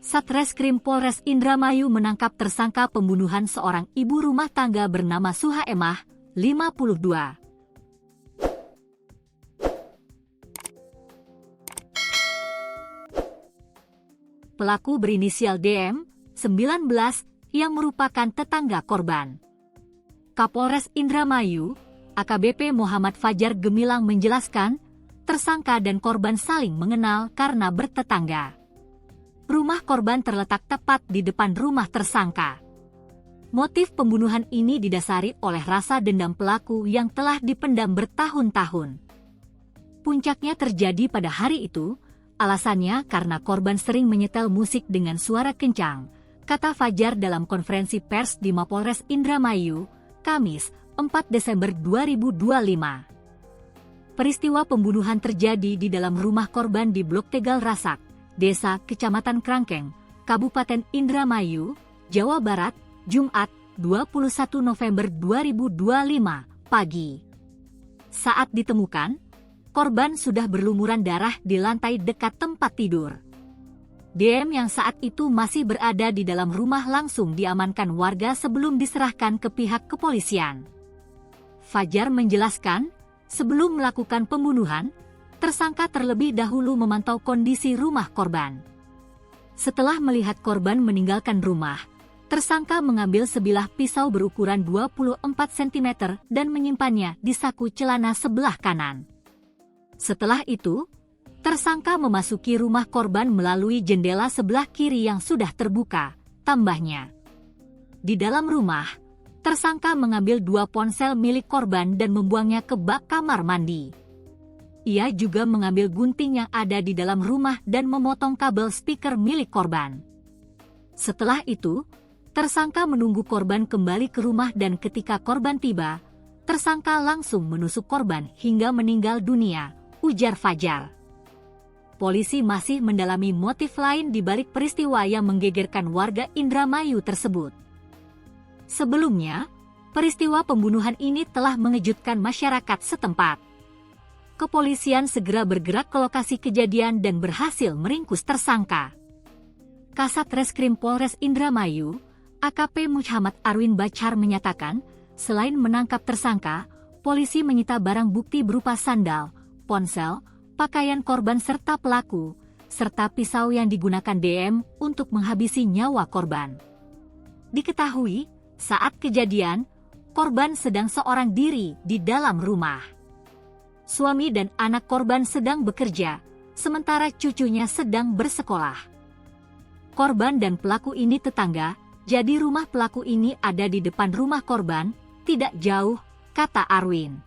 Satreskrim Polres Indramayu menangkap tersangka pembunuhan seorang ibu rumah tangga bernama Suha Emah, 52. Pelaku berinisial DM, 19, yang merupakan tetangga korban. Kapolres Indramayu, AKBP Muhammad Fajar Gemilang menjelaskan, tersangka dan korban saling mengenal karena bertetangga. Rumah korban terletak tepat di depan rumah tersangka. Motif pembunuhan ini didasari oleh rasa dendam pelaku yang telah dipendam bertahun-tahun. Puncaknya terjadi pada hari itu, alasannya karena korban sering menyetel musik dengan suara kencang, kata Fajar dalam konferensi pers di Mapolres Indramayu, Kamis, 4 Desember 2025. Peristiwa pembunuhan terjadi di dalam rumah korban di Blok Tegal Rasak, Desa Kecamatan Krangkeng, Kabupaten Indramayu, Jawa Barat, Jumat, 21 November 2025, pagi. Saat ditemukan, korban sudah berlumuran darah di lantai dekat tempat tidur. DM yang saat itu masih berada di dalam rumah langsung diamankan warga sebelum diserahkan ke pihak kepolisian. Fajar menjelaskan, sebelum melakukan pembunuhan, tersangka terlebih dahulu memantau kondisi rumah korban. Setelah melihat korban meninggalkan rumah, tersangka mengambil sebilah pisau berukuran 24 cm dan menyimpannya di saku celana sebelah kanan. Setelah itu, tersangka memasuki rumah korban melalui jendela sebelah kiri yang sudah terbuka, tambahnya. Di dalam rumah, tersangka mengambil 2 ponsel milik korban dan membuangnya ke bak kamar mandi. Ia juga mengambil gunting yang ada di dalam rumah dan memotong kabel speaker milik korban. Setelah itu, tersangka menunggu korban kembali ke rumah dan ketika korban tiba, tersangka langsung menusuk korban hingga meninggal dunia, ujar Fajar. Polisi masih mendalami motif lain di balik peristiwa yang menggegerkan warga Indramayu tersebut. Sebelumnya, peristiwa pembunuhan ini telah mengejutkan masyarakat setempat. Kepolisian segera bergerak ke lokasi kejadian dan berhasil meringkus tersangka. Kasat Reskrim Polres Indramayu, AKP Muhammad Arwin Bachar menyatakan, selain menangkap tersangka, polisi menyita barang bukti berupa sandal, ponsel, pakaian korban serta pelaku, serta pisau yang digunakan DM untuk menghabisi nyawa korban. Diketahui, saat kejadian, korban sedang seorang diri di dalam rumah. Suami dan anak korban sedang bekerja, sementara cucunya sedang bersekolah. Korban dan pelaku ini tetangga, jadi rumah pelaku ini ada di depan rumah korban, tidak jauh, kata Arwin.